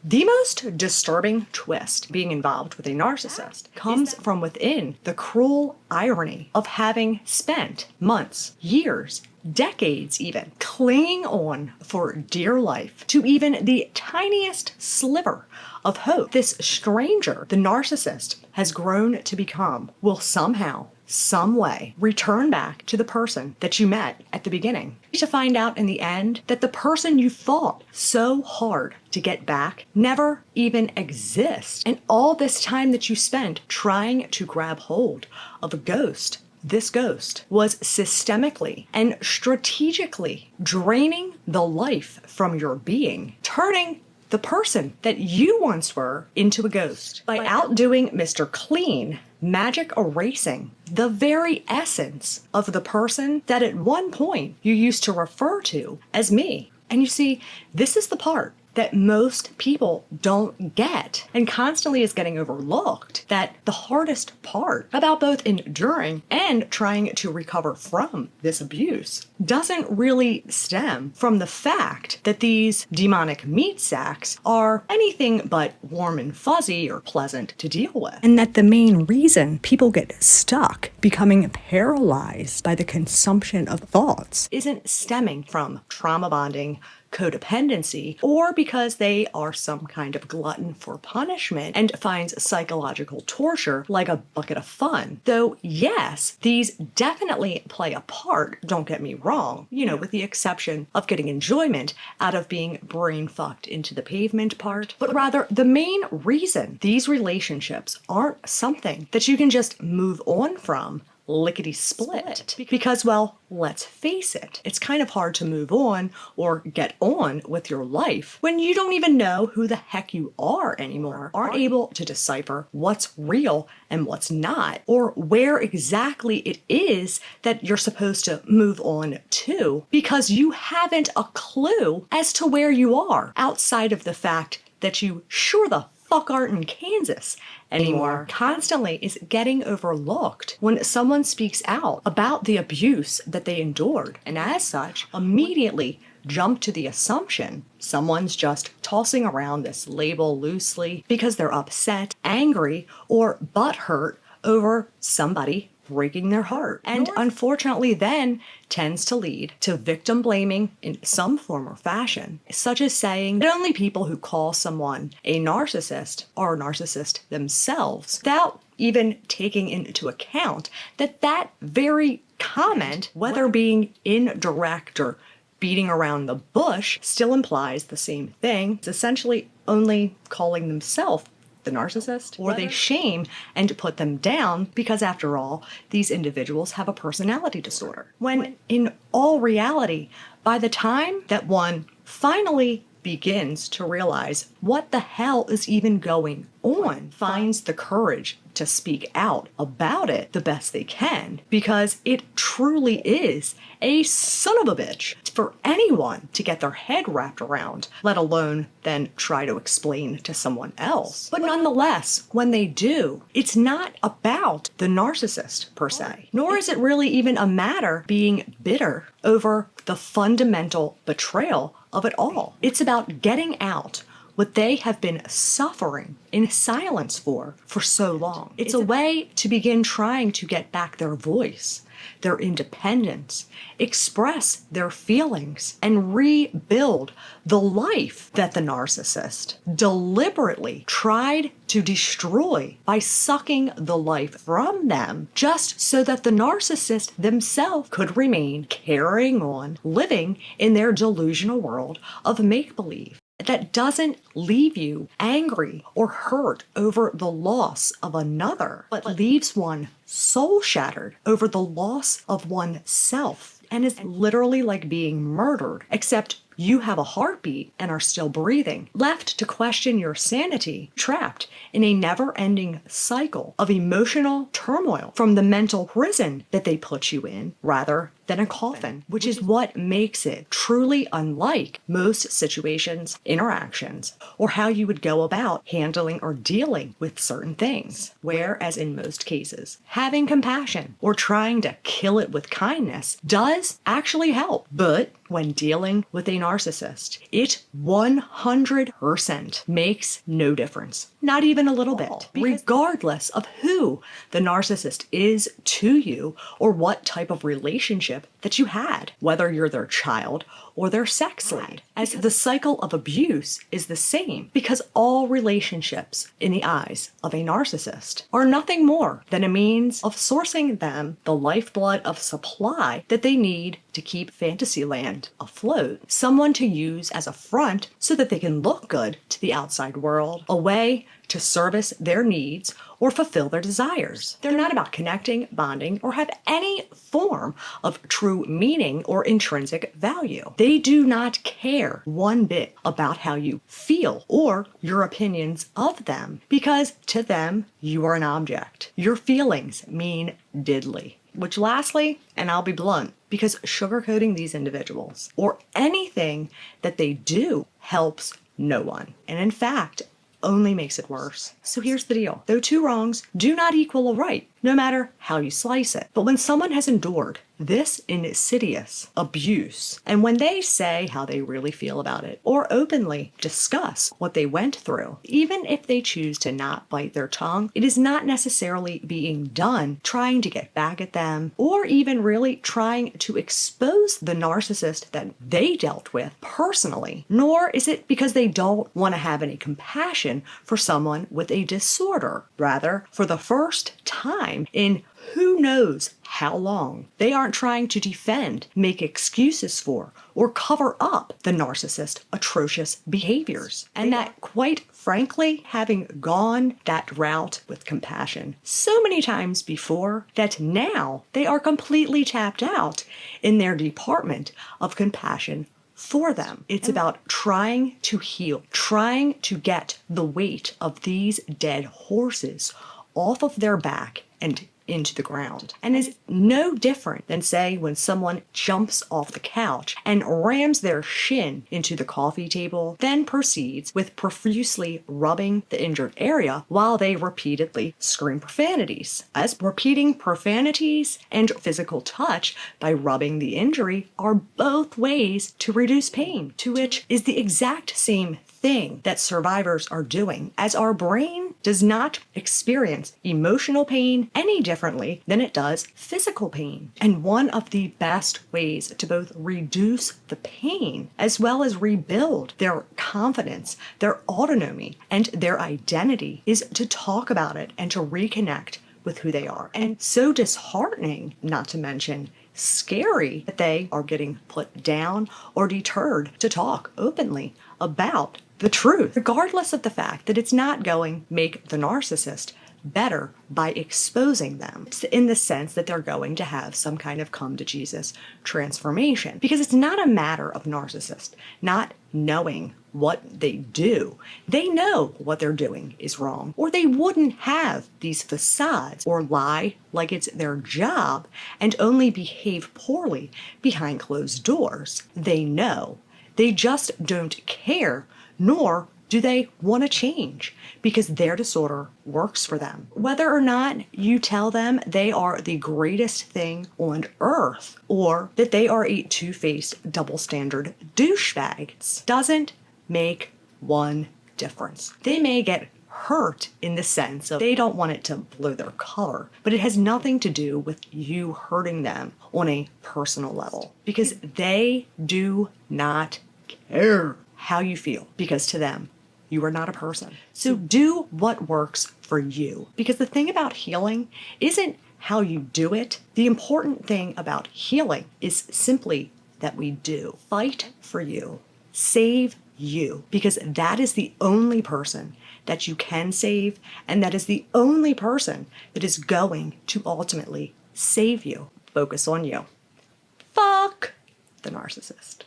The most disturbing twist being involved with a narcissist comes from within the cruel irony of having spent months, years, decades even, clinging on for dear life to even the tiniest sliver of hope this stranger, the narcissist, has grown to become, will somehow, some way, return back to the person that you met at the beginning. To find out in the end that the person you fought so hard to get back never even exists. And all this time that you spent trying to grab hold of a ghost, this ghost was systemically and strategically draining the life from your being, turning the person that you once were into a ghost by outdoing Mr. Clean, magic erasing the very essence of the person that at one point you used to refer to as me. And you see, this is the part that most people don't get and constantly is getting overlooked, that the hardest part about both enduring and trying to recover from this abuse doesn't really stem from the fact that these demonic meat sacks are anything but warm and fuzzy or pleasant to deal with. And that the main reason people get stuck becoming paralyzed by the consumption of thoughts isn't stemming from trauma bonding, codependency, or because they are some kind of glutton for punishment and finds psychological torture like a bucket of fun. Though, yes, these definitely play a part, don't get me wrong, with the exception of getting enjoyment out of being brain fucked into the pavement part. But rather, the main reason these relationships aren't something that you can just move on from lickety-split. Because, well, let's face it, it's kind of hard to move on or get on with your life when you don't even know who the heck you are anymore, aren't able to decipher what's real and what's not, or where exactly it is that you're supposed to move on to, because you haven't a clue as to where you are outside of the fact that you sure the fuck aren't in Kansas anymore. Constantly is getting overlooked when someone speaks out about the abuse that they endured, and as such, immediately jump to the assumption someone's just tossing around this label loosely because they're upset, angry, or butthurt over somebody breaking their heart. And unfortunately then tends to lead to victim blaming in some form or fashion, such as saying that only people who call someone a narcissist are a narcissist themselves, without even taking into account that that very comment, whether being indirect or beating around the bush, still implies the same thing. It's essentially only calling themselves the narcissist, or they shame and put them down because, after all, these individuals have a personality disorder. When in all reality, by the time that one finally begins to realize what the hell is even going on, finds the courage to speak out about it the best they can, because it truly is a son of a bitch for anyone to get their head wrapped around, let alone then try to explain to someone else. But nonetheless, when they do, it's not about the narcissist per se, nor is it really even a matter being bitter over the fundamental betrayal of it all. It's about getting out what they have been suffering in silence for so long. It's a way to begin trying to get back their voice, their independence, express their feelings, and rebuild the life that the narcissist deliberately tried to destroy by sucking the life from them, just so that the narcissist themselves could remain carrying on, living in their delusional world of make-believe that doesn't leave you angry or hurt over the loss of another, but leaves one soul shattered over the loss of oneself, and is literally like being murdered, except you have a heartbeat and are still breathing, left to question your sanity, trapped in a never-ending cycle of emotional turmoil from the mental prison that they put you in, rather than a coffin, which is what makes it truly unlike most situations, interactions, or how you would go about handling or dealing with certain things. Whereas in most cases, having compassion or trying to kill it with kindness does actually help. But when dealing with a narcissist, it 100% makes no difference. Not even a little bit. Regardless of who the narcissist is to you or what type of relationship that you had, whether you're their child or their sex slave, as the cycle of abuse is the same, because all relationships in the eyes of a narcissist are nothing more than a means of sourcing them the lifeblood of supply that they need to keep Fantasyland afloat, someone to use as a front so that they can look good to the outside world, a way to service their needs or fulfill their desires. They're not about connecting, bonding, or have any form of true meaning or intrinsic value. They do not care one bit about how you feel or your opinions of them, because to them, you are an object. Your feelings mean diddly. Which lastly, and I'll be blunt, because sugarcoating these individuals or anything that they do helps no one. And in fact, only makes it worse. So here's the deal. Though two wrongs do not equal a right, no matter how you slice it. But when someone has endured this insidious abuse, and when they say how they really feel about it, or openly discuss what they went through, even if they choose to not bite their tongue, it is not necessarily being done trying to get back at them, or even really trying to expose the narcissist that they dealt with personally, nor is it because they don't want to have any compassion for someone with a disorder. Rather, for the first time in who knows how long, they aren't trying to defend, make excuses for, or cover up the narcissist's atrocious behaviors. And that, quite frankly, having gone that route with compassion so many times before, that now they are completely tapped out in their department of compassion for them. It's about trying to heal, trying to get the weight of these dead horses off of their back and into the ground, and is no different than, say, when someone jumps off the couch and rams their shin into the coffee table, then proceeds with profusely rubbing the injured area while they repeatedly scream profanities. As repeating profanities and physical touch by rubbing the injury are both ways to reduce pain, to which is the exact same thing that survivors are doing, as our brain does not experience emotional pain any differently than it does physical pain. And one of the best ways to both reduce the pain as well as rebuild their confidence, their autonomy, and their identity is to talk about it and to reconnect with who they are. And so disheartening, not to mention scary, that they are getting put down or deterred to talk openly about the truth, regardless of the fact that it's not going to make the narcissist better by exposing them. It's in the sense that they're going to have some kind of come to Jesus transformation, because it's not a matter of narcissist not knowing what they do. They know what they're doing is wrong, or they wouldn't have these facades or lie like it's their job and only behave poorly behind closed doors. They know. They just don't care, nor do they want to change, because their disorder works for them. Whether or not you tell them they are the greatest thing on earth, or that they are a two-faced, double-standard douchebag, doesn't make one difference. They may get hurt in the sense of they don't want it to blow their cover, but it has nothing to do with you hurting them on a personal level, because they do not care how you feel, because to them, you are not a person. So do what works for you, because the thing about healing isn't how you do it. The important thing about healing is simply that we do. Fight for you. Save you, because that is the only person that you can save, and that is the only person that is going to ultimately save you. Focus on you. Fuck the narcissist.